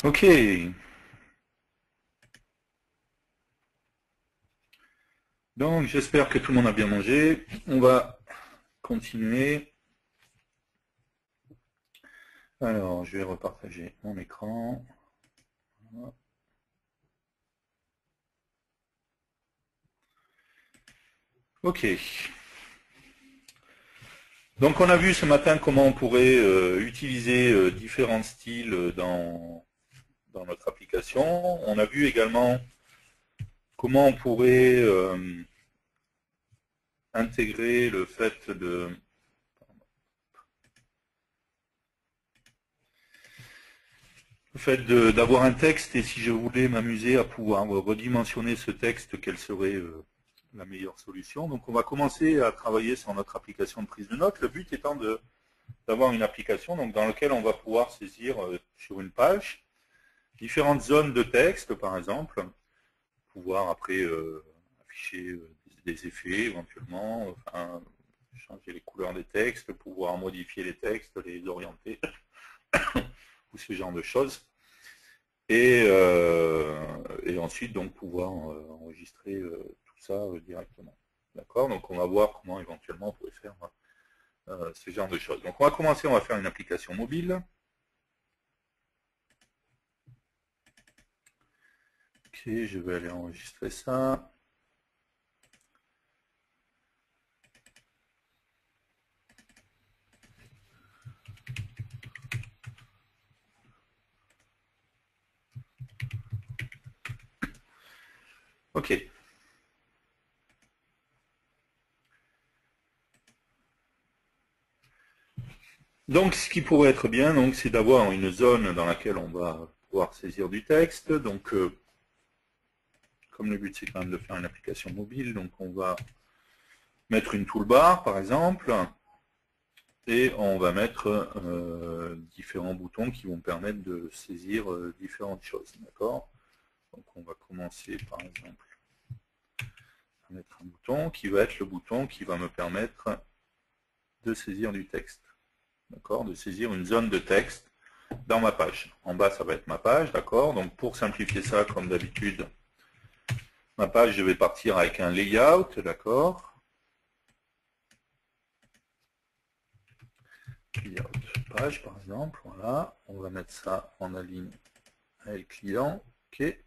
Ok. Donc, j'espère que tout le monde a bien mangé. On va continuer. Alors, je vais repartager mon écran. Ok. Donc, on a vu ce matin comment on pourrait utiliser différents styles dans notre application. On a vu également comment on pourrait intégrer le fait d'avoir un texte, et si je voulais m'amuser à pouvoir redimensionner ce texte, quelle serait la meilleure solution. Donc on va commencer à travailler sur notre application de prise de notes, le but étant d'avoir une application donc, dans laquelle on va pouvoir saisir sur une page différentes zones de texte, par exemple, pouvoir après afficher des effets éventuellement, enfin, changer les couleurs des textes, pouvoir modifier les textes, les orienter, ou ce genre de choses. Et ensuite donc pouvoir enregistrer tout ça directement. D'accord. Donc on va voir comment éventuellement on pourrait faire ce genre de choses. Donc on va commencer, on va faire une application mobile. Ok, je vais aller enregistrer ça. Ok. Donc ce qui pourrait être bien, donc, c'est d'avoir une zone dans laquelle on va pouvoir saisir du texte. Donc comme le but c'est quand même de faire une application mobile, donc on va mettre une toolbar par exemple. Et on va mettre différents boutons qui vont permettre de saisir différentes choses. D'accord. Donc on va commencer par exemple à mettre un bouton qui va être le bouton qui va me permettre de saisir du texte. D'accord. De saisir une zone de texte dans ma page. En bas ça va être ma page. D'accord. Donc pour simplifier ça comme d'habitude, ma page je vais partir avec un layout. D'accord. Layout page par exemple. Voilà. On va mettre ça en aligne avec client. Ok.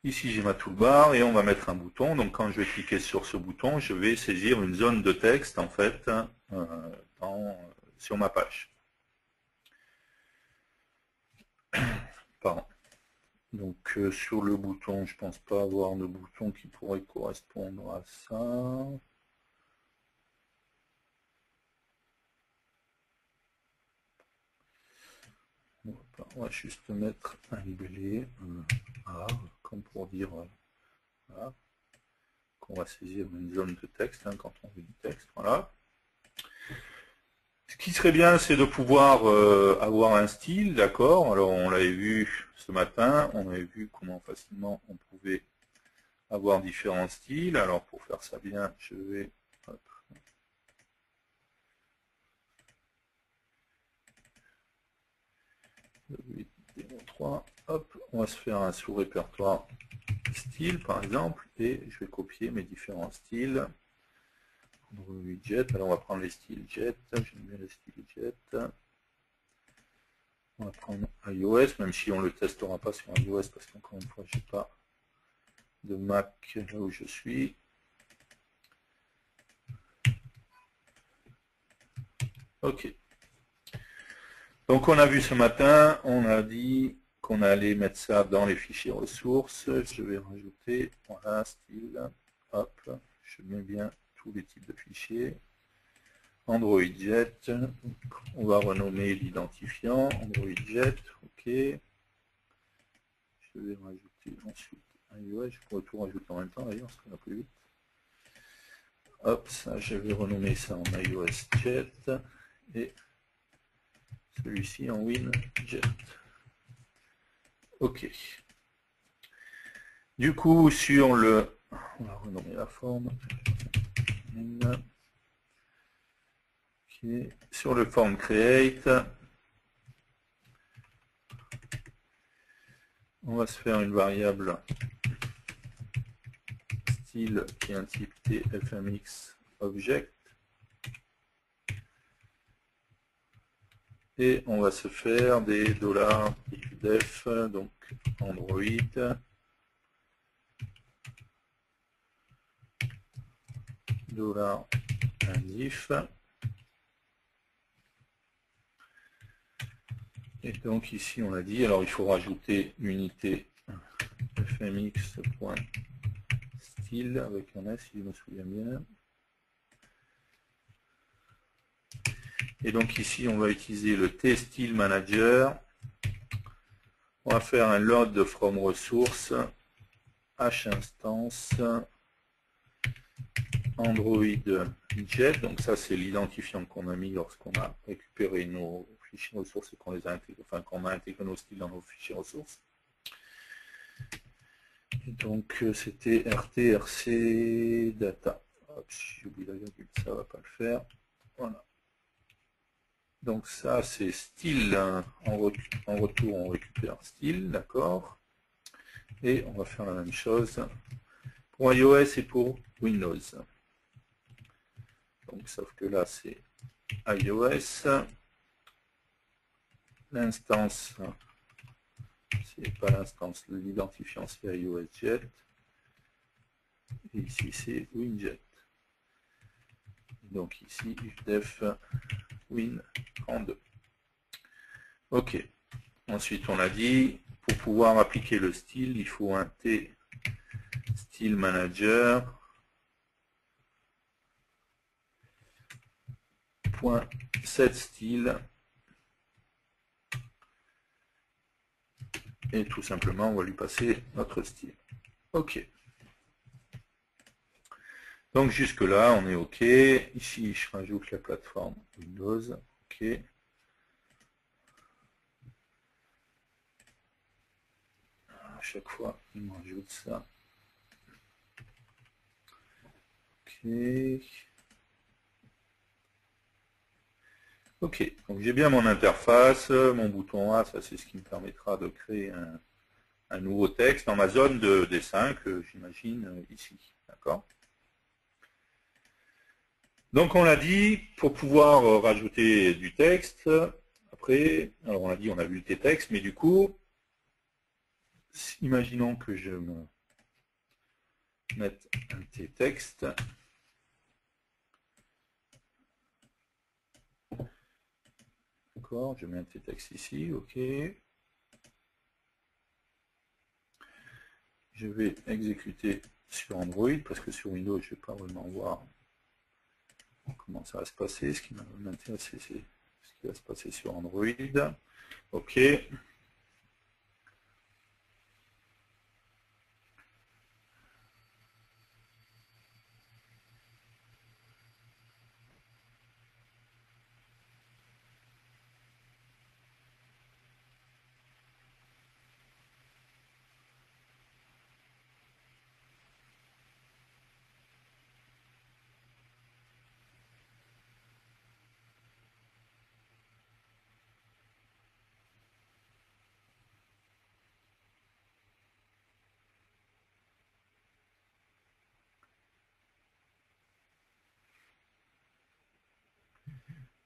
Ici, j'ai ma toolbar et on va mettre un bouton. Donc, quand je vais cliquer sur ce bouton, je vais saisir une zone de texte, en fait, sur ma page. Pardon. Donc, sur le bouton, je ne pense pas avoir de bouton qui pourrait correspondre à ça. On va juste mettre un libellé, comme pour dire voilà, qu'on va saisir une zone de texte quand on veut du texte. Voilà. Ce qui serait bien, c'est de pouvoir avoir un style, d'accord. Alors, on l'avait vu ce matin, on avait vu comment facilement on pouvait avoir différents styles. Alors, pour faire ça bien, je vais... Hop. Hop, on va se faire un sous-répertoire style, par exemple, et je vais copier mes différents styles. Jet, alors on va prendre les styles Jet, j'aime bien les styles Jet. On va prendre iOS, même si on ne le testera pas sur iOS, parce qu'encore une fois, je n'ai pas de Mac là où je suis. Ok. Donc on a vu ce matin, on a dit qu'on allait mettre ça dans les fichiers ressources. Je vais rajouter, voilà, style, hop, je mets bien tous les types de fichiers. Android Jet, on va renommer l'identifiant, Android Jet, ok. Je vais rajouter ensuite iOS, je pourrais tout rajouter en même temps d'ailleurs, ce sera plus vite. Hop, ça, je vais renommer ça en iOS Jet, et celui-ci en WinJet. Ok. Du coup, sur le... On va renommer la forme. Okay. Sur le form create, On va se faire une variable style qui est un type tfmx object. Et on va se faire des $def, donc Android. $indif. Et donc ici on a dit, alors il faut rajouter unité fmx.style avec un S si je me souviens bien. Et donc ici on va utiliser le tStyle manager. On va faire un load from resource h-instance Android jet. Donc ça c'est l'identifiant qu'on a mis lorsqu'on a récupéré nos fichiers ressources et qu'on les a intégrés, enfin qu'on a intégré nos styles dans nos fichiers ressources. Et donc c'était rtrc data. J'ai oublié la virgule, ça va pas le faire. Voilà. Donc ça c'est style, en retour on récupère style, d'accord. Et on va faire la même chose pour iOS et pour Windows. Donc sauf que là c'est iOS, l'instance, c'est pas l'instance, l'identifiant c'est iOS Jet, et ici c'est WinJet. Donc ici def win32. Ok. Ensuite on a dit, pour pouvoir appliquer le style, il faut un tStyle manager .setStyle et tout simplement on va lui passer notre style. Ok. Donc jusque là on est ok. Ici je rajoute la plateforme Windows. Ok. À chaque fois il me rajoute ça. Ok. Ok, donc j'ai bien mon interface, mon bouton A, ça c'est ce qui me permettra de créer un nouveau texte dans ma zone de dessin que j'imagine ici. D'accord. Donc on l'a dit, pour pouvoir rajouter du texte, après, alors on a dit on a vu le t-texte, mais du coup, imaginons que je me mette un t-texte. D'accord, je mets un t-texte ici, ok. Je vais exécuter sur Android, parce que sur Windows, je ne vais pas vraiment voir comment ça va se passer. Ce qui m'intéresse, c'est ce qui va se passer sur Android. Ok.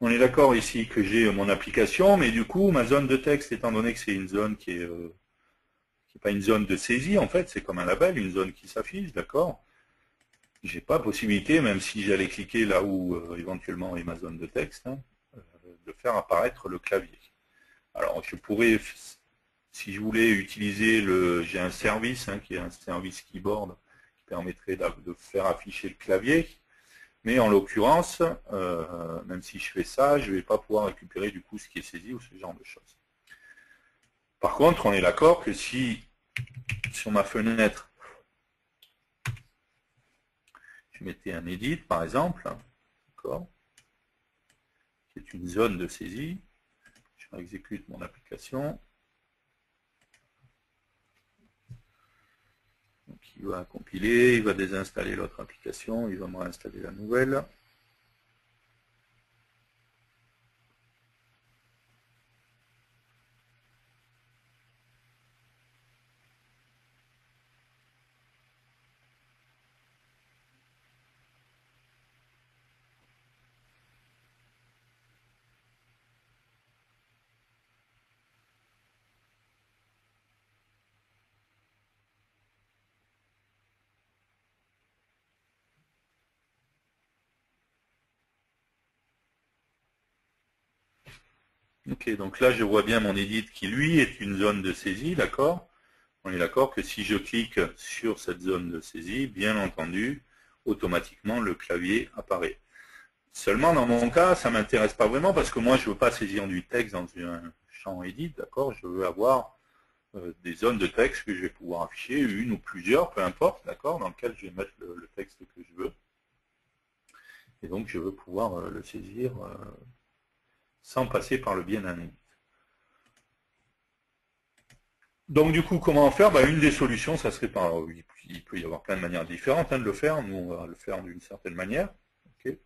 On est d'accord ici que j'ai mon application, mais du coup, ma zone de texte, étant donné que c'est une zone qui est pas une zone de saisie, en fait, c'est comme un label, une zone qui s'affiche, d'accord. J'ai pas possibilité, même si j'allais cliquer là où éventuellement est ma zone de texte, hein, de faire apparaître le clavier. Alors, je pourrais, si je voulais utiliser j'ai un service, hein, qui est un service keyboard, qui permettrait de faire afficher le clavier. Mais en l'occurrence, même si je fais ça, je ne vais pas pouvoir récupérer du coup ce qui est saisi ou ce genre de choses. Par contre, on est d'accord que si sur ma fenêtre, je mettais un edit par exemple, d'accord, qui est une zone de saisie, je exécute mon application. Donc il va compiler, il va désinstaller l'autre application, il va me réinstaller la nouvelle. Ok, donc là je vois bien mon edit qui lui est une zone de saisie, d'accord? On est d'accord que si je clique sur cette zone de saisie, bien entendu, automatiquement le clavier apparaît. Seulement dans mon cas, ça ne m'intéresse pas vraiment parce que moi je ne veux pas saisir du texte dans un champ edit, d'accord? Je veux avoir des zones de texte que je vais pouvoir afficher, une ou plusieurs, peu importe, d'accord, dans lequel je vais mettre le texte que je veux. Et donc je veux pouvoir le saisir sans passer par le biais d'un edit. Donc du coup, comment faire? Une des solutions, ça serait par... Il peut y avoir plein de manières différentes de le faire. Nous, on va le faire d'une certaine manière. Okay.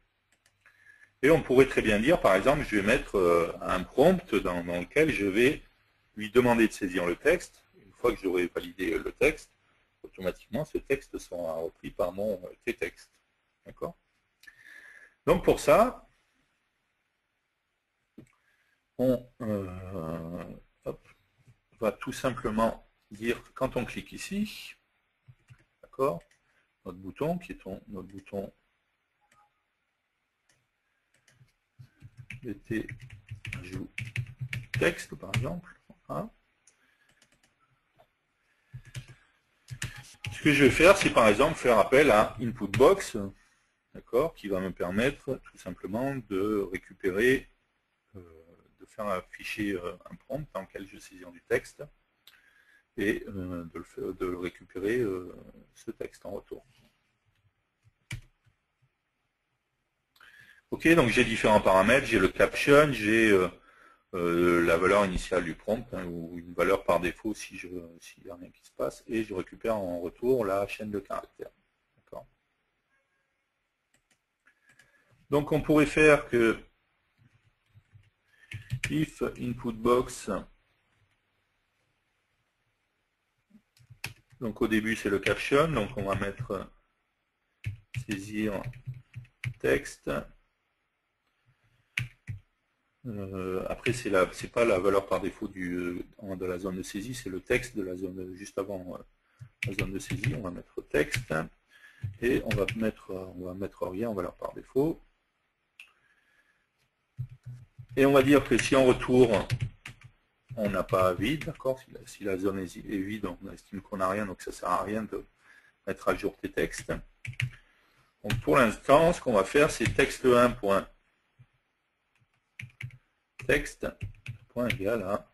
Et on pourrait très bien dire, par exemple, je vais mettre un prompt dans lequel je vais lui demander de saisir le texte. Une fois que j'aurai validé le texte, automatiquement, ce texte sera repris par mon t-texte. D'accord? Donc pour ça, on va tout simplement dire, quand on clique ici, d'accord, notre bouton, qui est notre bouton bt ajout texte, par exemple. Voilà. Ce que je vais faire, c'est par exemple faire appel à InputBox, d'accord, qui va me permettre tout simplement de récupérer, de faire afficher un prompt dans lequel je saisis du texte et de récupérer ce texte en retour. Ok, donc j'ai différents paramètres, j'ai le caption, j'ai la valeur initiale du prompt, ou une valeur par défaut s'il n'y a rien qui se passe, et je récupère en retour la chaîne de caractères. Donc on pourrait faire que if inputBox, donc au début c'est le caption, donc on va mettre saisir texte. Après c'est pas la valeur par défaut de la zone de saisie, c'est le texte de la zone juste avant la zone de saisie. On va mettre texte et on va mettre rien en valeur par défaut. Et on va dire que si en retour on n'a pas vide, d'accord, si la zone est vide, on estime qu'on n'a rien, donc ça ne sert à rien de mettre à jour tes textes. Donc pour l'instant, ce qu'on va faire, c'est texte1. Texte point égal à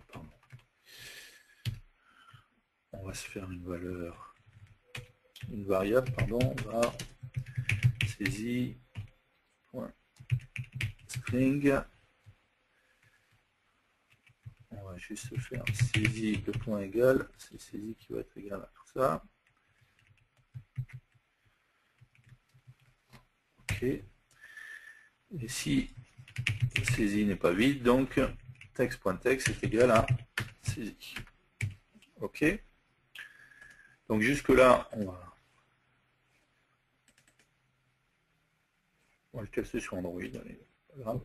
pardon. On va se faire une variable, pardon, on va saisie point string. On va juste se faire saisie de point égal, c'est saisie qui va être égal à tout ça. Ok. Et si saisie n'est pas vide, donc texte.text est égal à saisie. Ok. Donc jusque là, on va le tester sur Android, allez, pas grave.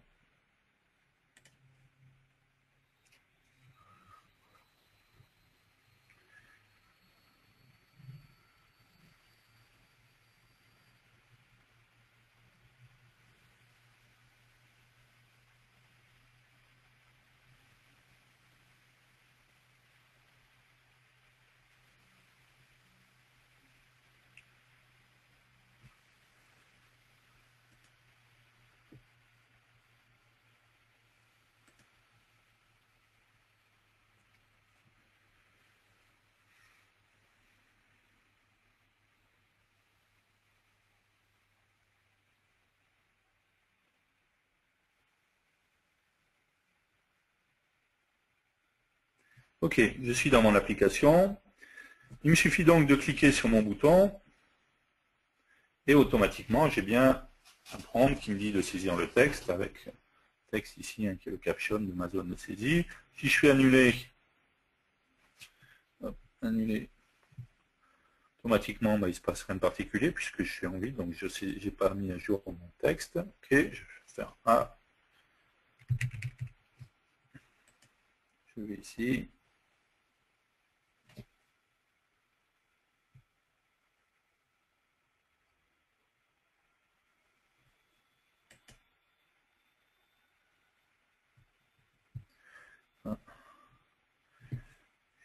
Ok, je suis dans mon application. Il me suffit donc de cliquer sur mon bouton et automatiquement j'ai bien un prompt qui me dit de saisir le texte avec le texte ici qui est le caption de ma zone de saisie. Si je fais annuler, automatiquement il ne se passe rien de particulier puisque je suis en vide, donc je n'ai pas mis à jour mon texte. Ok, je vais faire A. Je vais ici.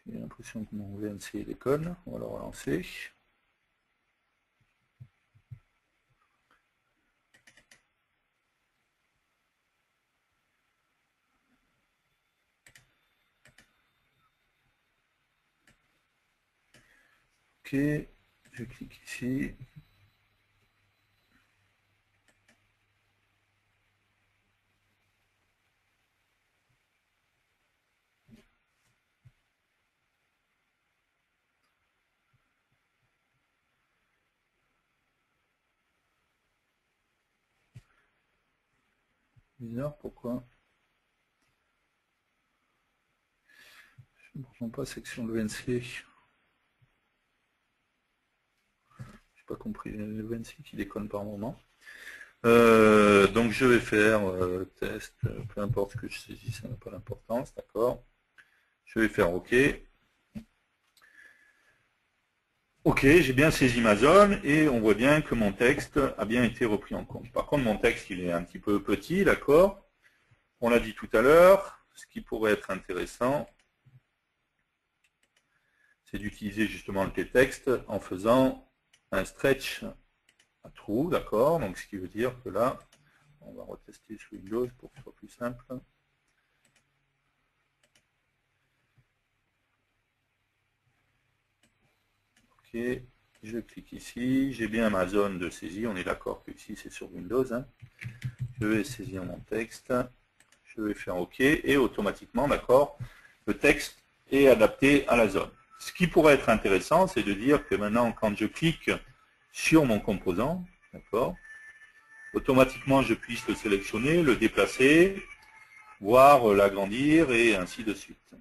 J'ai l'impression que mon VNC déconne. On va le relancer. Ok, je clique ici. Bizarre, pourquoi? Je ne comprends pas section de VNC. J'ai pas compris le VNC qui déconne par moment. Donc je vais faire test, peu importe ce que je saisis, ça n'a pas d'importance, d'accord. Je vais faire OK. OK, j'ai bien saisi ma zone et on voit bien que mon texte a bien été repris en compte. Par contre, mon texte, il est un petit peu petit, d'accord. On l'a dit tout à l'heure, ce qui pourrait être intéressant, c'est d'utiliser justement le t-texte en faisant un stretch à trou, d'accord. Donc ce qui veut dire que là, on va retester sous Windows pour que ce soit plus simple. Ok, je clique ici, j'ai bien ma zone de saisie, on est d'accord que ici c'est sur Windows. Hein. Je vais saisir mon texte, je vais faire OK, et automatiquement, d'accord, le texte est adapté à la zone. Ce qui pourrait être intéressant, c'est de dire que maintenant, quand je clique sur mon composant, d'accord, automatiquement je puisse le sélectionner, le déplacer, voire l'agrandir, et ainsi de suite.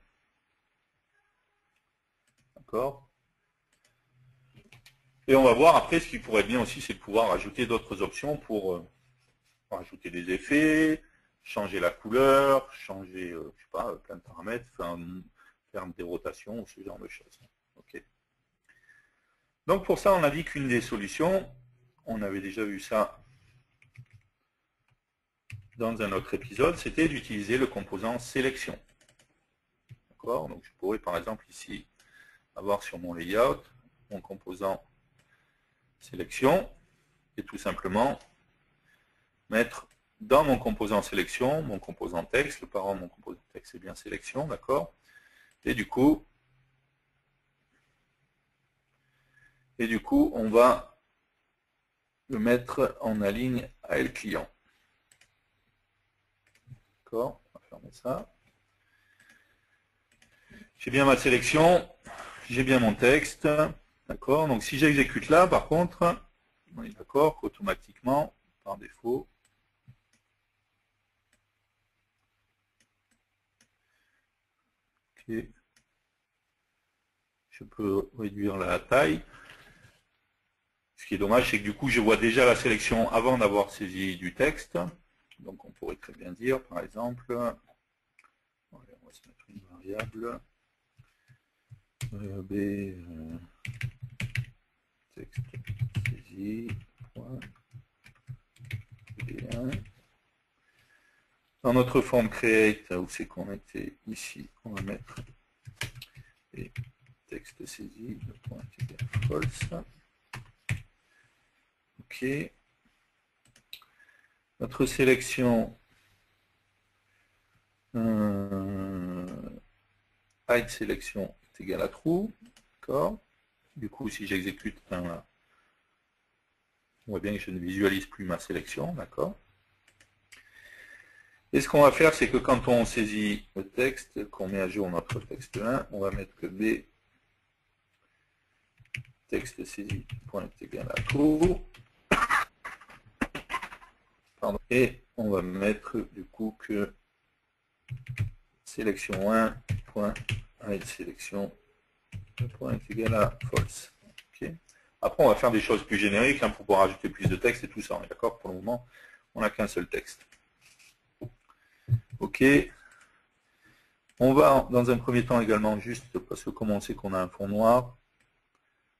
D'accord. Et on va voir après, ce qui pourrait être bien aussi, c'est de pouvoir ajouter d'autres options pour ajouter des effets, changer la couleur, changer, je sais pas, plein de paramètres, faire des rotations, ce genre de choses. Okay. Donc pour ça, on a dit qu'une des solutions, on avait déjà vu ça dans un autre épisode, c'était d'utiliser le composant sélection. D'accord. Donc je pourrais par exemple ici avoir sur mon layout mon composant sélection et tout simplement mettre dans mon composant sélection, mon composant texte, le parent de mon composant texte c'est bien sélection, d'accord. Et du coup, on va le mettre en aligne AL client. D'accord, on va fermer ça. J'ai bien ma sélection, j'ai bien mon texte, d'accord. Donc si j'exécute là, par contre, on est d'accord qu'automatiquement, par défaut, okay, je peux réduire la taille. Ce qui est dommage, c'est que du coup, je vois déjà la sélection avant d'avoir saisi du texte. Donc on pourrait très bien dire, par exemple, on va se mettre une variable b texte saisie point b1. Dans notre forme create, où c'est qu'on était ici, on va mettre et texte saisie de point false. Ok. Notre sélection hide sélection est égal à true. D'accord. Du coup, si j'exécute on voit bien que je ne visualise plus ma sélection, d'accord. Et ce qu'on va faire, c'est que quand on saisit le texte, qu'on met à jour notre texte 1, on va mettre que B texte saisie point est égal à true. Pardon. Et on va mettre du coup que sélection 1 point hide sélection point est égal à false. Okay. Après, on va faire des choses plus génériques hein, pour pouvoir ajouter plus de texte et tout ça. On est d'accord? Pour le moment, on n'a qu'un seul texte. Ok. On va, dans un premier temps également, juste parce que comme on sait qu'on a un fond noir,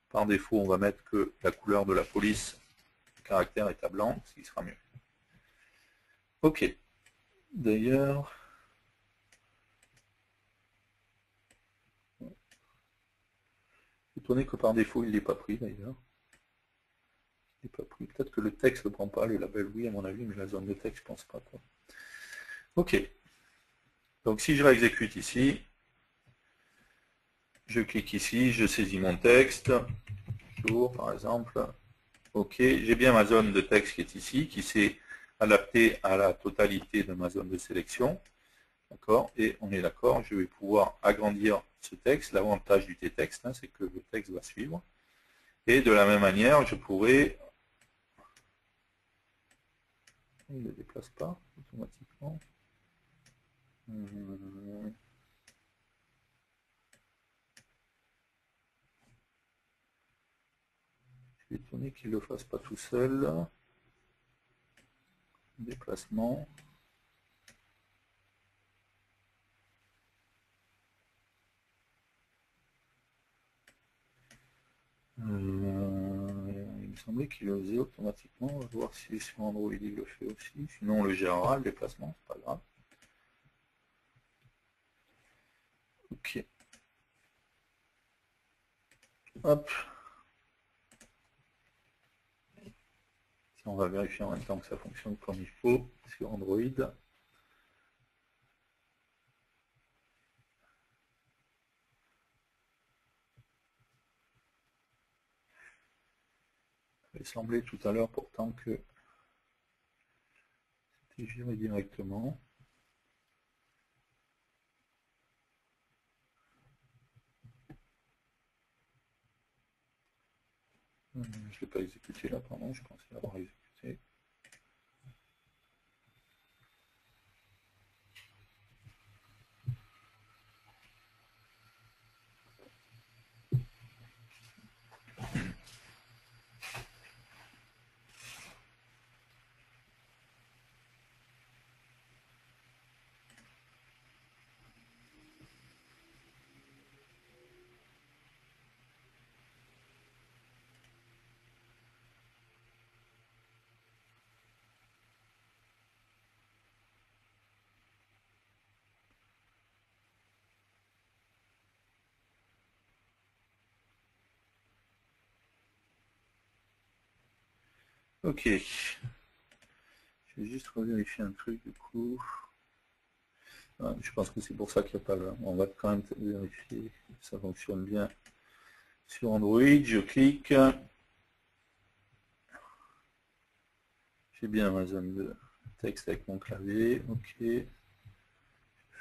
par défaut, on va mettre que la couleur de la police caractère est à blanc, ce qui sera mieux. Ok. D'ailleurs, étonné que par défaut, il ne l'ait pas pris d'ailleurs. Il n'est pas pris. Peut-être que le texte ne prend pas, le label oui à mon avis, mais la zone de texte, je pense pas. Quoi. Ok. Donc si je réexécute ici, je clique ici, je saisis mon texte, jour par exemple. Ok, j'ai bien ma zone de texte qui est ici, qui s'est adaptée à la totalité de ma zone de sélection. D'accord. Et on est d'accord, je vais pouvoir agrandir ce texte. L'avantage du t-texte, c'est que le texte va suivre. Et de la même manière, je pourrais... Il ne le déplace pas automatiquement. Je suis étonné qu'il ne le fasse pas tout seul. Déplacement. Il me semblait qu'il le faisait automatiquement. On va voir si sur Android il le fait aussi. Sinon on le gérera, le déplacement, c'est pas grave. Ok. Hop. On va vérifier en même temps que ça fonctionne comme il faut sur Android. Il semblait tout à l'heure pourtant que c'était géré directement. Je ne l'ai pas exécuté là, pardon, je pensais l'avoir exécuté. Ok. Je vais juste revérifier un truc du coup. Je pense que c'est pour ça qu'il n'y a pas là. On va quand même vérifier que ça fonctionne bien sur Android. Je clique. J'ai bien ma zone de texte avec mon clavier. Ok. Je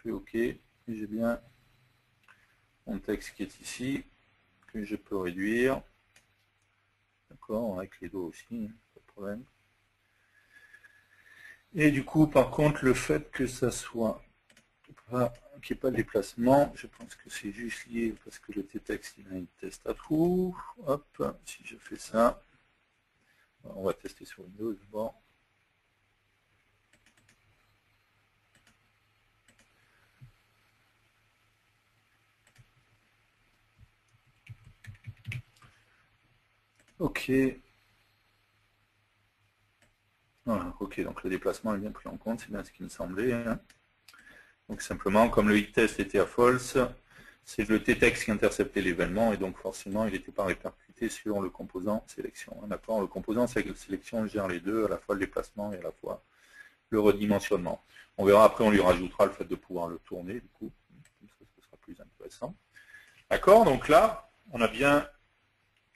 fais OK. Et j'ai bien mon texte qui est ici, que je peux réduire. D'accord, avec les doigts aussi, pas de problème. Et du coup, par contre, le fait que ça soit qu'il n'y ait pas de déplacement, je pense que c'est juste lié parce que le t-texte il a une test à trous. Hop, si je fais ça, on va tester sur Windows d'abord. Ok. Voilà, ok, donc le déplacement est bien pris en compte, c'est bien ce qui me semblait. Hein. Donc simplement, comme le test était à false, c'est le t-texte qui interceptait l'événement et donc forcément il n'était pas répercuté sur le composant sélection. D'accord, le composant sélection gère les deux, à la fois le déplacement et à la fois le redimensionnement. On verra après, on lui rajoutera le fait de pouvoir le tourner, du coup, comme ça ce sera plus intéressant. D'accord, donc là, on a bien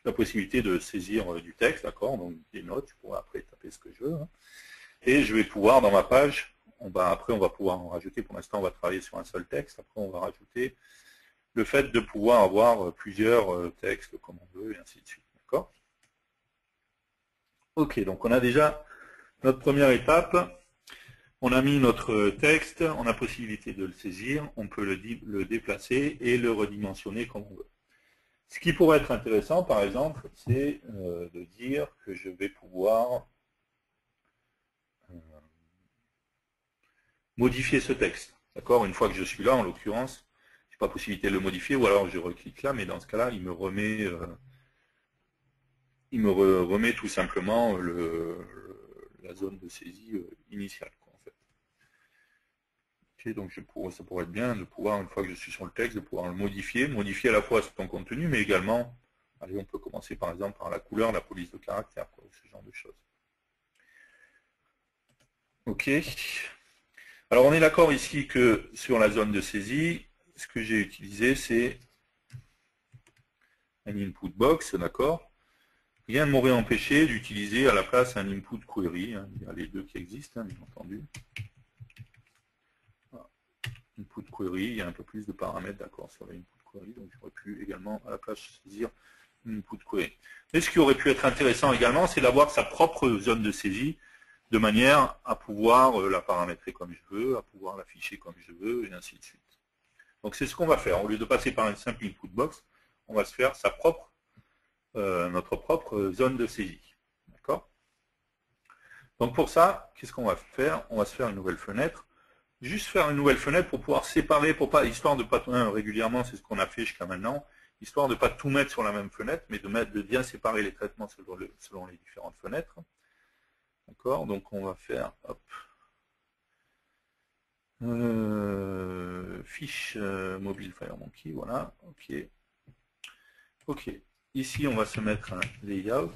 la possibilité de saisir du texte, d'accord, donc des notes, je pourrais après taper ce que je veux, hein. Et je vais pouvoir, dans ma page, après on va pouvoir en rajouter, pour l'instant on va travailler sur un seul texte, après on va rajouter le fait de pouvoir avoir plusieurs textes comme on veut, et ainsi de suite, d'accord. Ok, donc on a déjà notre première étape, on a mis notre texte, on a possibilité de le saisir, on peut le déplacer et le redimensionner comme on veut. Ce qui pourrait être intéressant, par exemple, c'est de dire que je vais pouvoir modifier ce texte. D'accord. Une fois que je suis là, en l'occurrence, je n'ai pas possibilité de le modifier, ou alors je reclique là, mais dans ce cas-là, il me remet tout simplement la zone de saisie initiale. Quoi, en fait. Okay, donc ça pourrait être bien de pouvoir, une fois que je suis sur le texte, de pouvoir le modifier à la fois son contenu, mais également Allez, on peut commencer par exemple par la couleur, la police de caractère, quoi, ce genre de choses. Ok. Alors on est d'accord ici que sur la zone de saisie, ce que j'ai utilisé c'est un input box, d'accord. Rien ne m'aurait empêché d'utiliser à la place un input query, hein. Il y a les deux qui existent, hein, bien entendu. Voilà. Input query, il y a un peu plus de paramètres, d'accord, sur l'input query, donc j'aurais pu également à la place saisir une input query. Mais ce qui aurait pu être intéressant également, c'est d'avoir sa propre zone de saisie, de manière à pouvoir la paramétrer comme je veux, à pouvoir l'afficher comme je veux, et ainsi de suite. Donc c'est ce qu'on va faire. Au lieu de passer par une simple input box, on va se faire sa propre, notre propre zone de saisie. D'accord? Donc pour ça, qu'est-ce qu'on va faire? On va se faire une nouvelle fenêtre. Juste faire une nouvelle fenêtre pour pouvoir séparer, histoire de pas régulièrement, c'est ce qu'on a fait jusqu'à maintenant, histoire de ne pas tout mettre sur la même fenêtre, mais de bien séparer les traitements selon les différentes fenêtres. D'accord? Donc on va faire, hop, fiche mobile FireMonkey, voilà, ok. Ok, ici on va se mettre un layout.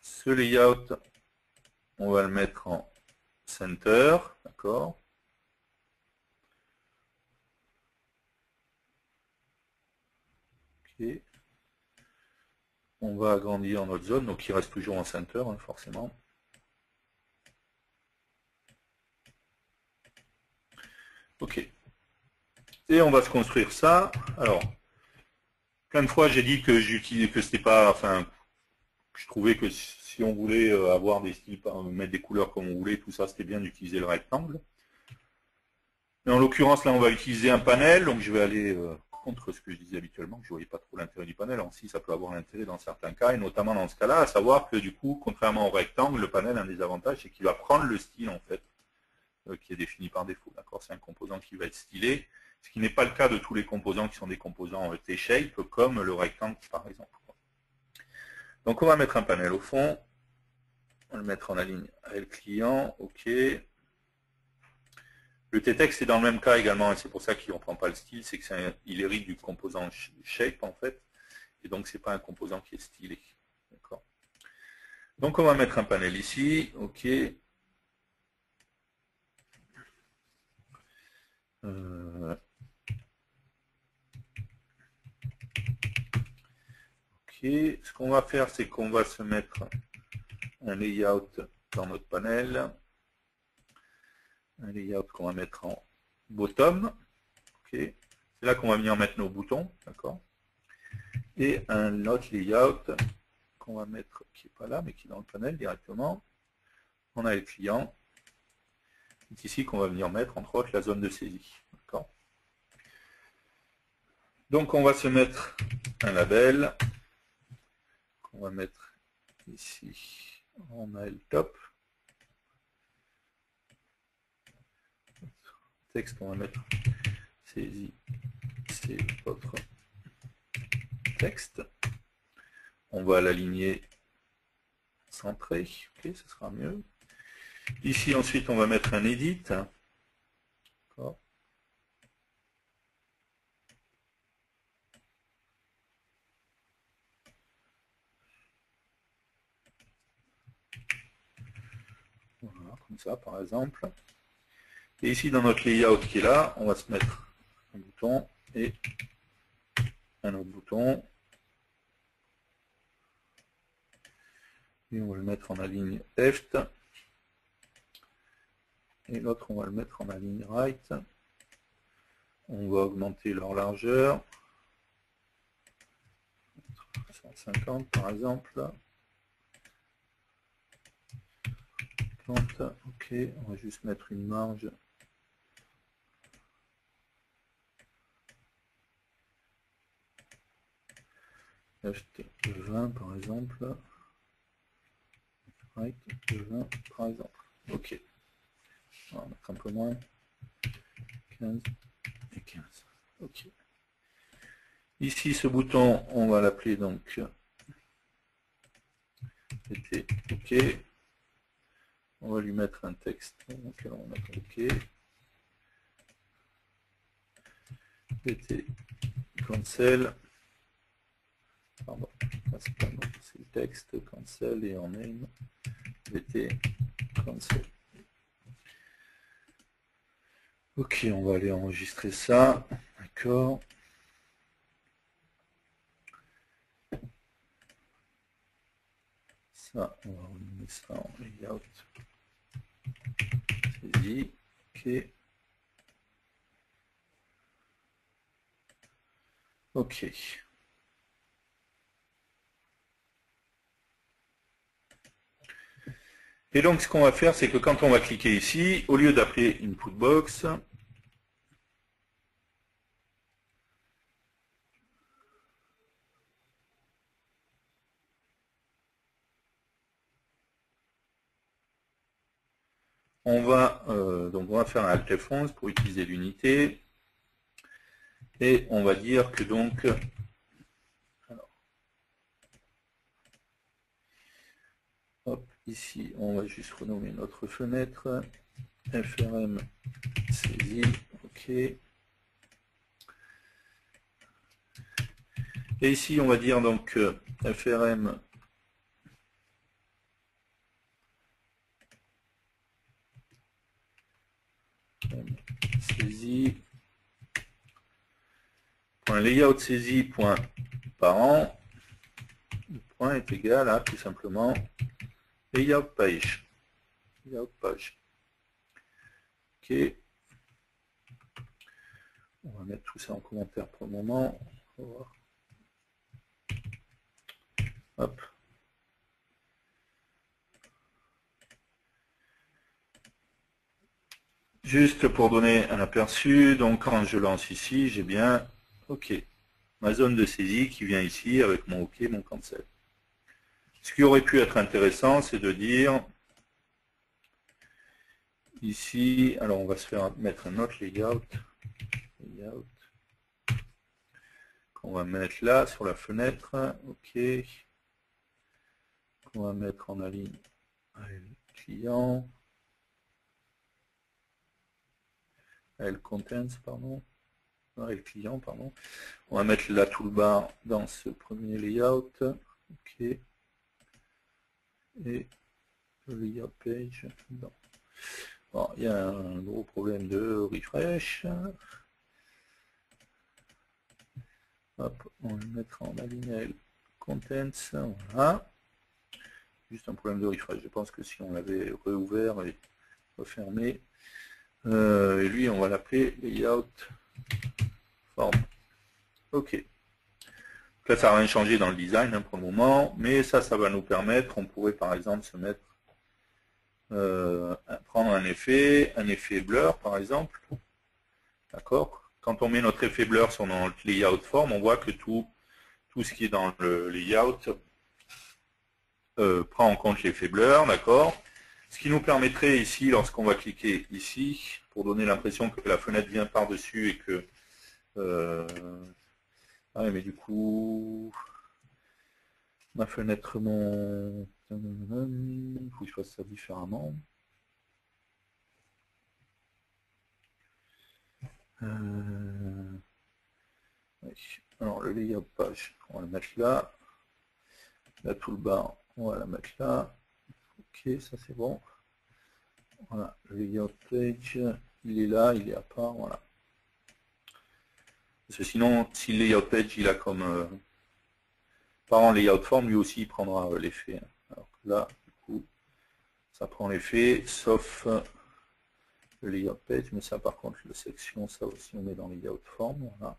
Ce layout, on va le mettre en center, d'accord. Ok. On va agrandir notre zone, donc il reste toujours en center, hein, forcément. Ok. Et on va se construire ça. Alors, plein de fois j'ai dit que j'utilisais que c'était pas, enfin, je trouvais que si on voulait avoir des styles, mettre des couleurs comme on voulait, tout ça, c'était bien d'utiliser le rectangle. Mais en l'occurrence, là, on va utiliser un panel, donc je vais aller contre ce que je disais habituellement, que je ne voyais pas trop l'intérêt du panel. Alors, si, ça peut avoir l'intérêt dans certains cas, et notamment dans ce cas-là, à savoir que du coup, contrairement au rectangle, le panel a un des avantages, c'est qu'il va prendre le style, en fait, qui est défini par défaut. D'accord, c'est un composant qui va être stylé, ce qui n'est pas le cas de tous les composants qui sont des composants T-shape, comme le rectangle, par exemple. Donc, on va mettre un panel au fond. On va le mettre en la ligne AL client, OK. Le T-Text est dans le même cas également, et c'est pour ça qu'il ne reprend pas le style, c'est qu'il hérite du composant shape en fait, et donc c'est pas un composant qui est stylé. D'accord. Donc on va mettre un panel ici, ok. Ok, ce qu'on va faire, c'est qu'on va se mettre un layout dans notre panel, un layout qu'on va mettre en bottom, ok. C'est là qu'on va venir mettre nos boutons, d'accord. Et un autre layout qu'on va mettre, qui n'est pas là, mais qui est dans le panel directement. On a le client. C'est ici qu'on va venir mettre, entre autres, la zone de saisie. Donc, on va se mettre un label. On va mettre ici. On a le top. Texte, on va mettre saisie. C'est votre texte. On va l'aligner centré. Ok, ce sera mieux. Ici, ensuite, on va mettre un edit. D'accord. Voilà, comme ça, par exemple. Et ici, dans notre layout qui est là, on va se mettre un bouton et un autre bouton. Et on va le mettre en la ligne left. Et l'autre, on va le mettre en la ligne right. On va augmenter leur largeur. 150 par exemple. 30, ok, on va juste mettre une marge. Left de 20 par exemple. Right de 20 par exemple. Ok. On va mettre un peu moins. 15 et 15. Ok. Ici, ce bouton, on va l'appeler donc PT OK. On va lui mettre un texte. Donc, on va mettre OK. PT cancel. pardon, c'est pas bon, c'est le texte, cancel et en name, vt, cancel. Ok, on va aller enregistrer ça, d'accord. Ça, on va remettre ça en layout. Saisie, ok. Ok. Et donc ce qu'on va faire, c'est que quand on va cliquer ici, au lieu d'appeler input box, on va faire un Alt F11 pour utiliser l'unité. Et on va dire que donc, alors, hop, ici, on va juste renommer notre fenêtre, FRM saisie, ok. Et ici, on va dire donc FRM saisie, layout saisie, parent, le point est égal à tout simplement layout page. Layout page. Ok. On va mettre tout ça en commentaire pour le moment. On va voir. Hop. Juste pour donner un aperçu, donc quand je lance ici, j'ai bien OK. Ma zone de saisie qui vient ici avec mon OK, mon cancel. Ce qui aurait pu être intéressant, c'est de dire ici, alors on va se faire mettre un autre layout qu'on va mettre là sur la fenêtre. OK. On va mettre en aligne client. Contents, pardon. Le client, pardon. On va mettre la toolbar dans ce premier layout. OK. Et le layout page. Non. Bon, il y a un gros problème de refresh. Hop, on va le mettre en alignel contents. Voilà. Juste un problème de refresh. Je pense que si on l'avait réouvert et refermé, et lui, on va l'appeler layout form. OK. Là, ça n'a rien changé dans le design hein, pour le moment, mais ça va nous permettre, on pourrait par exemple se mettre, prendre un effet blur par exemple, d'accord. Quand on met notre effet blur sur notre layout form, on voit que tout ce qui est dans le layout prend en compte l'effet blur, d'accord. Ce qui nous permettrait ici, lorsqu'on va cliquer ici, pour donner l'impression que la fenêtre vient par-dessus et que... ah mais du coup... Ma fenêtre, mon... Il faut que je fasse ça différemment. Alors le layout page, on va le mettre là. La toolbar, on va la mettre là. Ok, ça c'est bon. Voilà, le layout page, il est là, il est à part, voilà. Parce que sinon, si le layout page, il a comme parent layout form, lui aussi il prendra l'effet. Alors là, du coup, ça prend l'effet, sauf le layout page, mais ça par contre, la section, ça aussi on met dans layout form, voilà.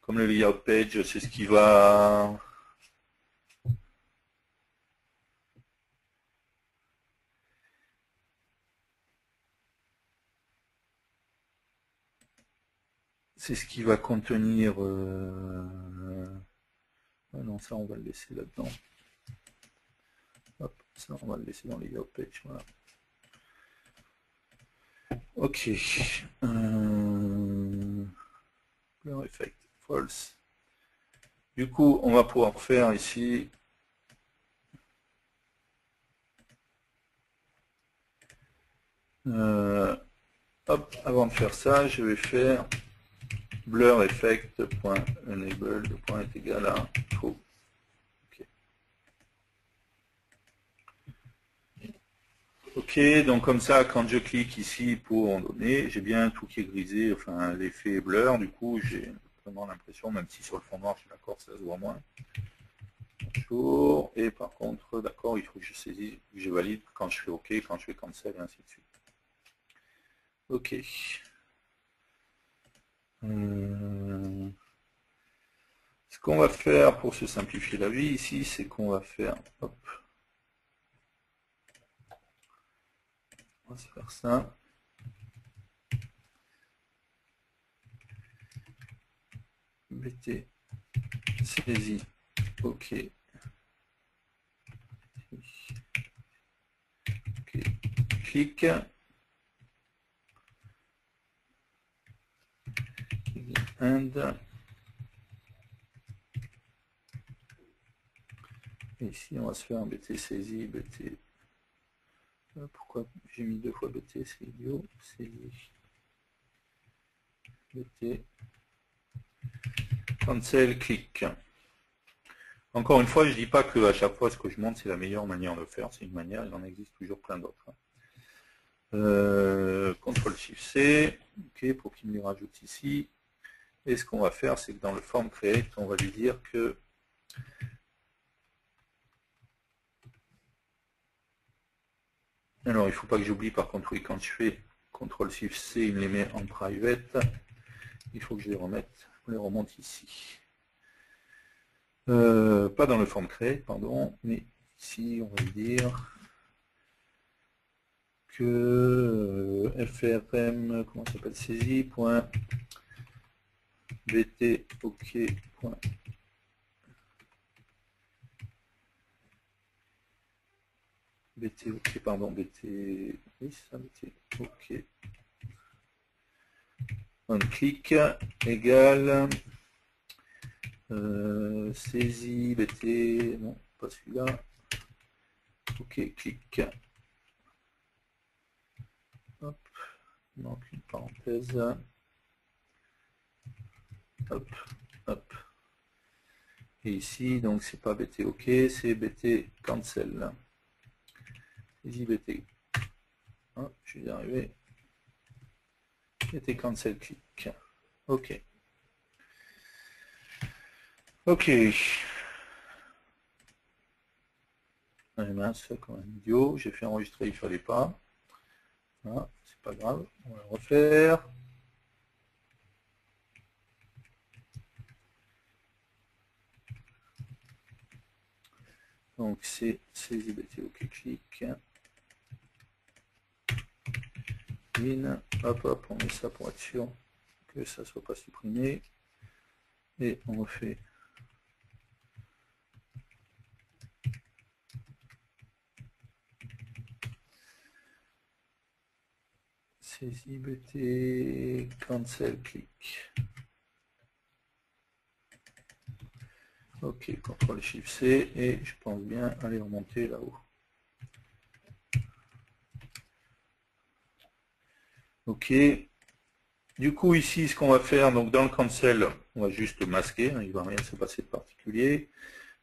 Comme le layout page, c'est ce qui va... C'est ce qui va contenir... Ah non, ça on va le laisser là-dedans. Hop, ça on va le laisser dans les layout page, voilà. Ok. Blur effect, false. Du coup, on va pouvoir faire ici... hop, avant de faire ça, je vais faire blur effect.enable est égal à faux. Ok, donc comme ça, quand je clique ici pour en donner, j'ai bien tout qui est grisé, enfin l'effet blur, du coup j'ai vraiment l'impression, même si sur le fond noir, je suis d'accord, ça se voit moins. Bonjour, et par contre, d'accord, il faut que je saisisse, que je valide quand je fais OK, quand je fais cancel, et ainsi de suite. Ok. Ce qu'on va faire pour se simplifier la vie ici, c'est qu'on va faire, hop, on va se faire ça. BT, saisie, OK. OK, clic. And. Et ici, on va se faire un BT saisie, BT. Pourquoi j'ai mis 2 fois BT, c'est idiot. Saisie. BT. Cancel, clic. Encore une fois, je ne dis pas que à chaque fois ce que je montre c'est la meilleure manière de le faire, c'est une manière, il en existe toujours plein d'autres. CTRL SHIFT C, ok, pour qu'il me les rajoute ici. Et ce qu'on va faire, c'est que dans le form create, on va lui dire que alors il ne faut pas que j'oublie par contre, oui, quand je fais CTRL SHIFT C, il me les met en private. Il faut que je les remette, je les remonte ici. Pas dans le form create, pardon, mais ici on va lui dire que frm, comment ça s'appelle, saisie, point bt, ok, point, bt, ok, pardon, bt, oui, ça, bt, ok, on clique, égale, saisie, bt, non, pas celui-là, ok, clic, hop, il manque une parenthèse, hop, hop, et ici, donc c'est pas bt, ok, c'est bt, cancel, saisie, bt, ah, je vais y arriver, bt, cancel, clic, ok. Ok. Mince, comme un idiot, j'ai fait enregistrer, il ne fallait pas. Ah, c'est pas grave, on va le refaire. Donc c'est saisie BT, ok, clic. In, hop, hop, on met ça pour être sûr que ça ne soit pas supprimé. Et on refait. Saisie BT, cancel, clic. Ok, CTRL SHIFT C, et je pense bien aller remonter là-haut. Ok. Du coup, ici, ce qu'on va faire, donc dans le cancel, on va juste masquer, hein, il ne va rien se passer de particulier.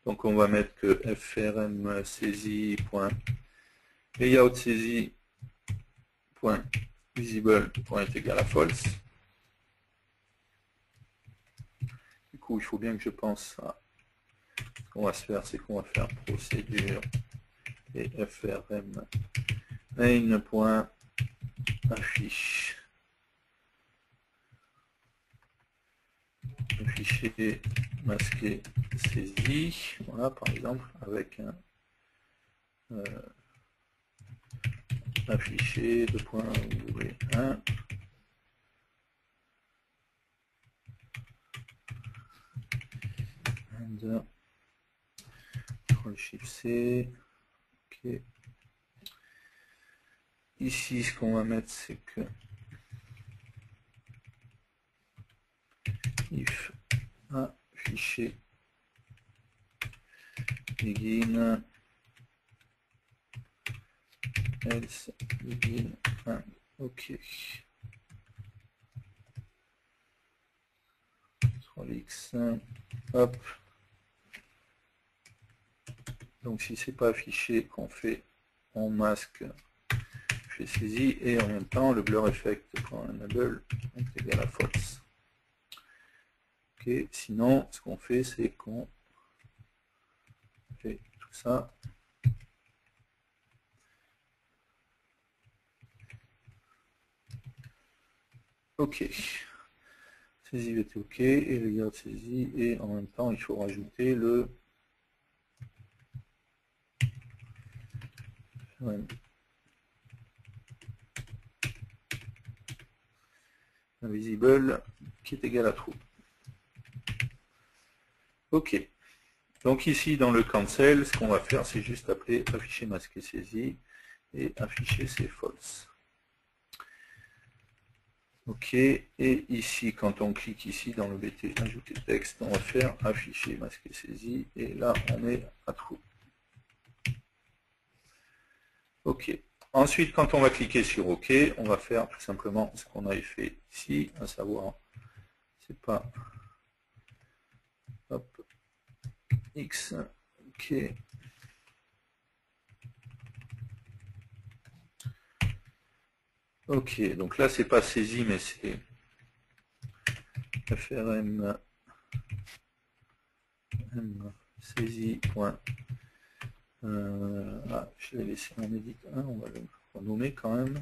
Donc on va mettre que frm saisie layout saisie visible est égal à false. Du coup, il faut bien que je pense à ce qu'on va se faire, c'est qu'on va faire procédure et frm main.affiche afficher masqué saisie, voilà par exemple avec un afficher w1 and CTRL C, ok. Ici, ce qu'on va mettre, c'est que if afficher begin else begin and ok. CTRL-X, hop. Donc si c'est pas affiché, qu'on fait, on masque, fait saisie, et en même temps le blur effect.enable est égal à false. Ok, sinon ce qu'on fait, c'est qu'on fait tout ça. Ok. Saisie était ok, et le garde saisie, et en même temps il faut rajouter le invisible qui est égal à true. Ok. Donc ici dans le cancel, ce qu'on va faire, c'est juste appeler afficher masqué saisie et afficher c'est false. Ok, et ici, quand on clique ici dans le BT ajouter texte, on va faire afficher masqué saisie, et là on est à true. Ok. Ensuite, quand on va cliquer sur OK, on va faire tout simplement ce qu'on avait fait ici, à savoir, c'est pas hop, X, OK. Ok, donc là c'est pas saisi, mais c'est FRM saisie. Je l'ai laissé en edit 1, on va le renommer quand même.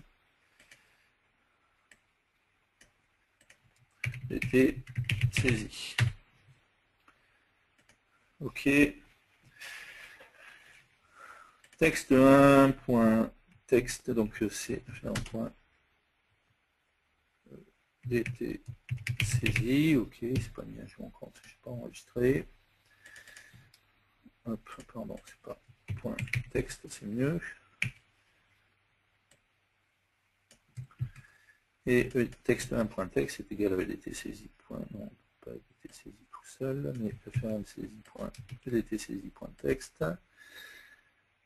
Était saisi. Ok. Texte 1, point texte, donc c'est un point DT saisi. Ok, c'est pas mis à jour encore, je ne pas enregistré. Hop, pardon, c'est pas point texte, c'est mieux. Et texte 1.texte est égal à EDT saisie. Non, pas EDT saisie tout seul, mais FRM saisie.EDT saisie.texte.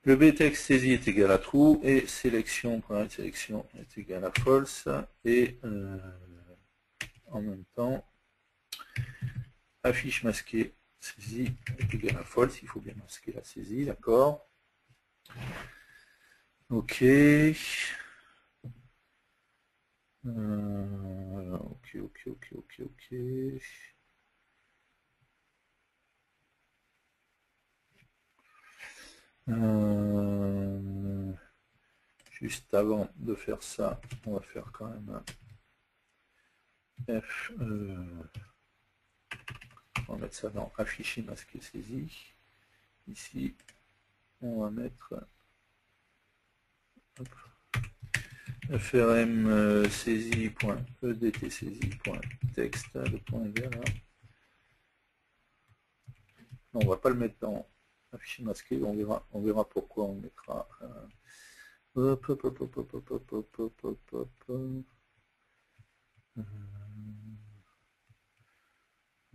Le btexte saisie est égal à true et sélection.sélection est égal à false. Et en même temps, affiche masquée saisie est égal à false. Il faut bien masquer la saisie, d'accord. Ok. Ok. Juste avant de faire ça, on va faire quand même un F. On va mettre ça dans afficher masqué saisie. Ici, on va mettre frm saisie.edt saisie.texte, le point vert là. Non, on va pas le mettre dans afficher masqué, on verra pourquoi on mettra hop.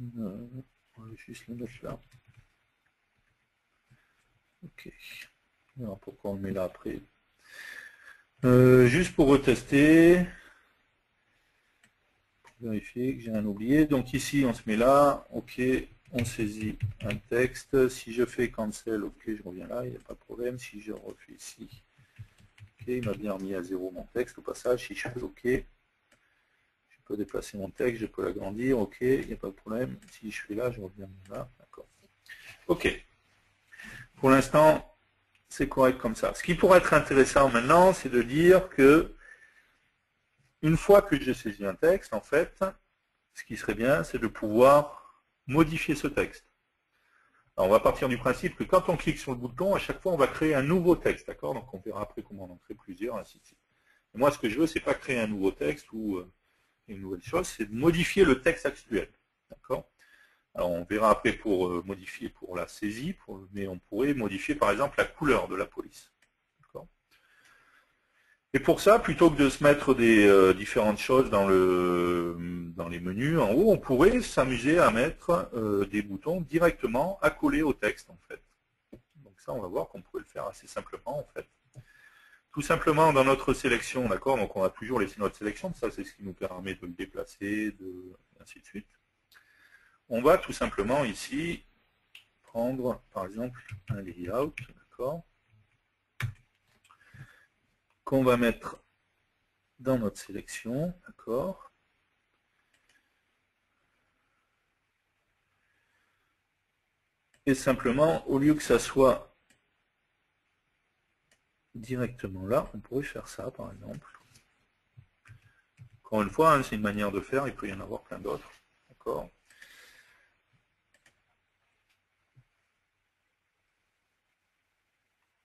On va juste le mettre là. Ok. On verra pourquoi on le met là après. Juste pour retester, pour vérifier que j'ai rien oublié. Donc ici, on se met là. Ok. On saisit un texte. Si je fais cancel, ok, je reviens là, il n'y a pas de problème. Si je refais ici, ok, il m'a bien remis à 0 mon texte au passage. Si je fais ok, je peux déplacer mon texte, je peux l'agrandir, ok, il n'y a pas de problème. Si je fais là, je reviens là, d'accord. Ok. Pour l'instant, c'est correct comme ça. Ce qui pourrait être intéressant maintenant, c'est de dire que une fois que j'ai saisi un texte, en fait, ce qui serait bien, c'est de pouvoir modifier ce texte. Alors, on va partir du principe que quand on clique sur le bouton, à chaque fois, on va créer un nouveau texte, d'accord? Donc, on verra après comment on en crée plusieurs, ainsi de suite. Et moi, ce que je veux, c'est pas créer un nouveau texte ou une nouvelle chose, c'est de modifier le texte actuel, d'accord? Alors, on verra après pour modifier pour la saisie, mais on pourrait modifier, par exemple, la couleur de la police. Et pour ça, plutôt que de se mettre des différentes choses dans les menus en haut, on pourrait s'amuser à mettre des boutons directement accolés au texte, en fait. Donc ça, on va voir qu'on pourrait le faire assez simplement, en fait. Tout simplement dans notre sélection, d'accord, donc on va toujours laisser notre sélection, ça c'est ce qui nous permet de le déplacer, ainsi de suite. on va tout simplement ici prendre par exemple un layout, d'accord, qu'on va mettre dans notre sélection, d'accord. Et simplement, au lieu que ça soit directement là, on pourrait faire ça par exemple. Encore une fois, hein, c'est une manière de faire, il peut y en avoir plein d'autres, d'accord.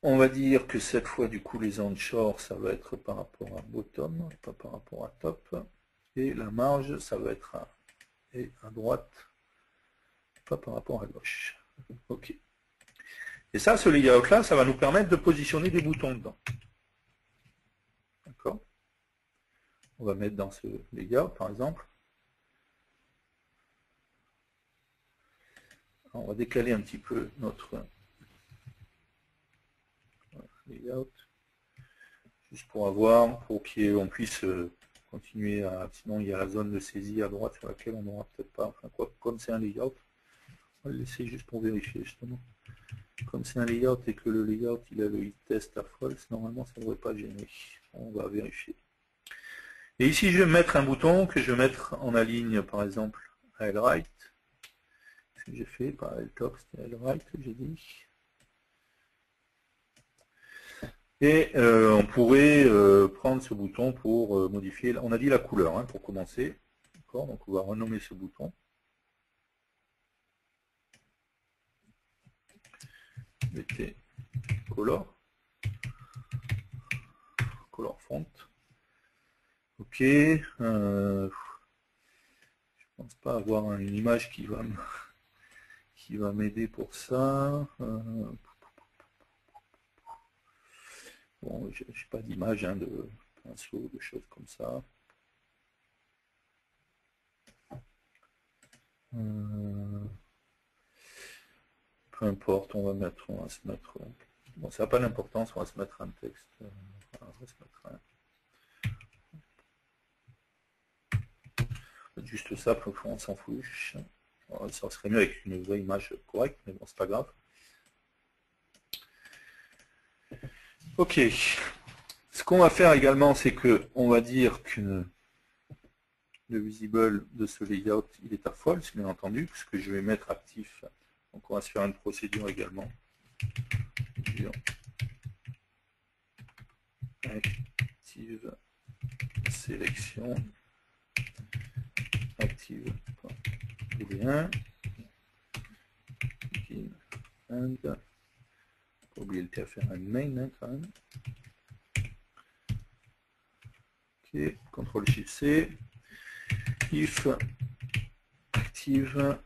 On va dire que cette fois, du coup, les onshore, ça va être par rapport à bottom, pas par rapport à top. Et la marge, ça va être à droite, pas par rapport à gauche. OK. Et ça, ce layout-là, ça va nous permettre de positionner des boutons dedans. D'accord. On va mettre dans ce layout, par exemple. On va décaler un petit peu notre layout, juste pour avoir, pour qu'on puisse continuer à... Sinon, il y a la zone de saisie à droite sur laquelle on n'aura peut-être pas... Enfin, quoi, comme c'est un layout, on va le laisser juste pour vérifier, justement. Comme c'est un layout et que le layout, il a le hit test à false, normalement, ça ne devrait pas gêner. On va vérifier. Et ici, je vais mettre un bouton que je vais mettre en aligne, par exemple, à L-right. Ce que j'ai fait par L-top, c'était L-right, j'ai dit. Et on pourrait prendre ce bouton pour modifier, on a dit la couleur, hein, pour commencer. D'accord, donc on va renommer ce bouton. Mettez color. Color font. Ok. Je pense pas avoir une image qui va m'aider pour ça. Bon, j'ai pas d'image hein, de pinceau, de choses comme ça. Peu importe, on va se mettre. Bon, ça n'a pas d'importance, on va se mettre un texte. On va se mettre juste ça, on s'en fiche. Ça serait mieux avec une vraie image correcte, mais bon, c'est pas grave. Ok. Ce qu'on va faire également, c'est que on va dire que le visible de ce layout, il est à false, bien entendu, puisque je vais mettre actif. Donc on va se faire une procédure également. Active sélection active .bd1 and pas oublier le faire un main hein, quand même. Ok, CTRL SHIFT C, if active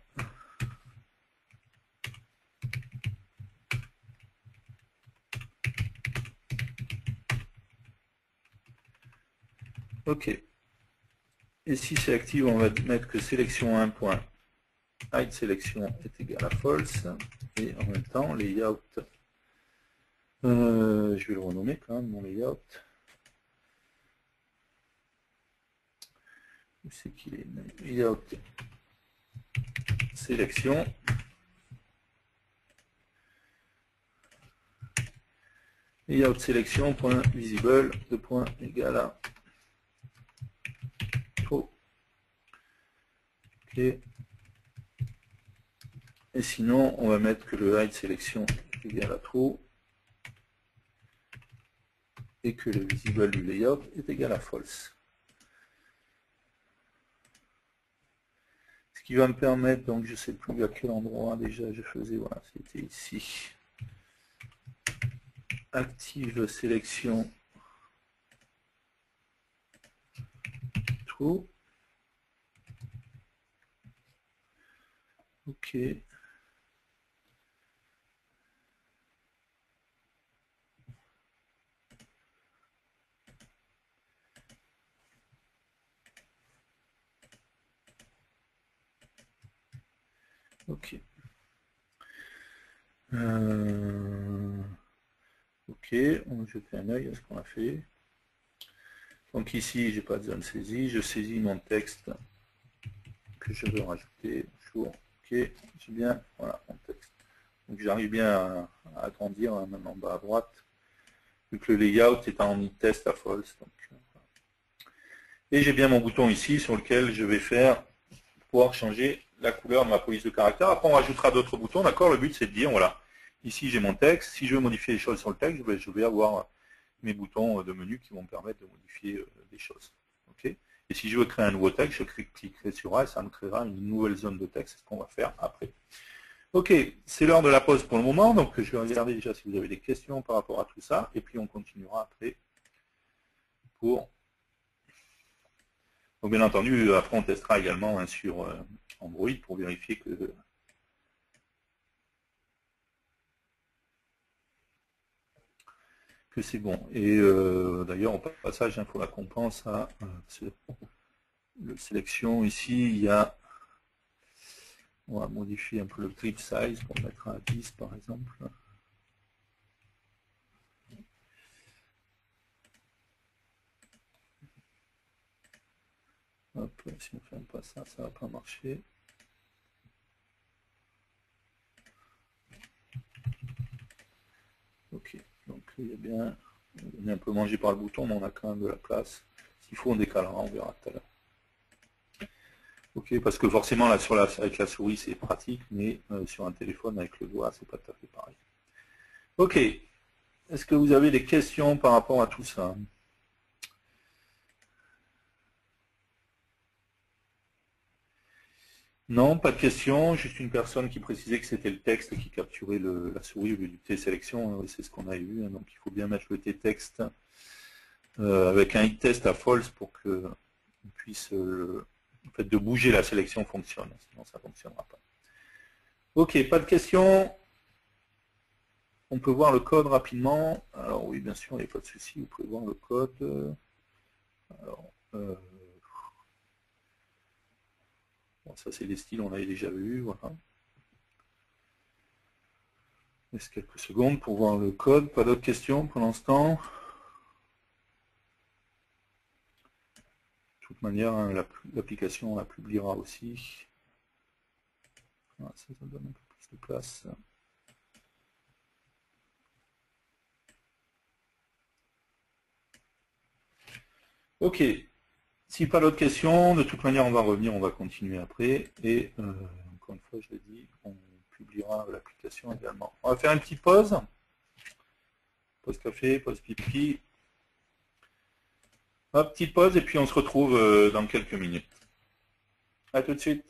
ok. Et si c'est active, on va mettre que sélection 1 point hide sélection est égal à false et en même temps layout je vais le renommer quand même mon layout. Où c'est qu'il est, layout sélection layout sélection point visible de point égal à true. Ok. Et sinon on va mettre que le hide sélection est égal à true et que le visible du layout est égal à false. Ce qui va me permettre, donc je ne sais plus à quel endroit déjà je faisais, voilà, c'était ici. Active sélection true. Ok. Ok. Ok, on va jeter un œil à ce qu'on a fait. Donc ici, j'ai pas de zone saisie, je saisis mon texte que je veux rajouter, toujours Ok, j'ai bien, voilà, mon texte. Donc j'arrive bien à agrandir, hein, même en bas à droite, vu que le layout est en test à false. Donc, et j'ai bien mon bouton ici sur lequel je vais faire pouvoir changer la couleur de ma police de caractère. Après, on rajoutera d'autres boutons, d'accord? Le but, c'est de dire, voilà, ici, j'ai mon texte. Si je veux modifier les choses sur le texte, je vais avoir mes boutons de menu qui vont me permettre de modifier des choses. Okay, et si je veux créer un nouveau texte, je cliquerai sur A et ça me créera une nouvelle zone de texte, c'est ce qu'on va faire après. Ok, c'est l'heure de la pause pour le moment, donc je vais regarder déjà si vous avez des questions par rapport à tout ça, et puis on continuera après pour... Donc bien entendu, après on testera également hein, sur Android pour vérifier que c'est bon. Et d'ailleurs, au passage, il faut la qu'on pense à le sélection ici, il y a... On va modifier un peu le clip size pour mettre à 10 par exemple. Hop, si on ne fait pas ça, ça ne va pas marcher. Ok, donc il y a bien, on est un peu mangé par le bouton, mais on a quand même de la place. S'il faut, on décalera, on verra tout à l'heure. Ok, parce que forcément, là, avec la souris, c'est pratique, mais sur un téléphone, avec le doigt, c'est pas tout à fait pareil. Ok, est-ce que vous avez des questions par rapport à tout ça? Non, pas de questions, juste une personne qui précisait que c'était le texte qui capturait la souris au lieu du T-sélection, c'est ce qu'on a vu, hein, donc il faut bien mettre le T-texte avec un hit test à false pour que on puisse le fait de bouger la sélection fonctionne, sinon ça ne fonctionnera pas. Ok, pas de questions. On peut voir le code rapidement. Alors oui, bien sûr, il n'y a pas de souci, vous pouvez voir le code. Alors, bon, ça c'est des styles, on l'avait déjà vu, voilà. Laisse quelques secondes pour voir le code. Pas d'autres questions pour l'instant. De toute manière, hein, l'application la publiera aussi. Voilà, ça donne un peu plus de place. Ok, si pas d'autres questions, de toute manière on va revenir, on va continuer après. Et encore une fois, je l'ai dit, on publiera l'application également. On va faire une petite pause. Pause café, pause pipi. Hop, petite pause et puis on se retrouve dans quelques minutes. A tout de suite.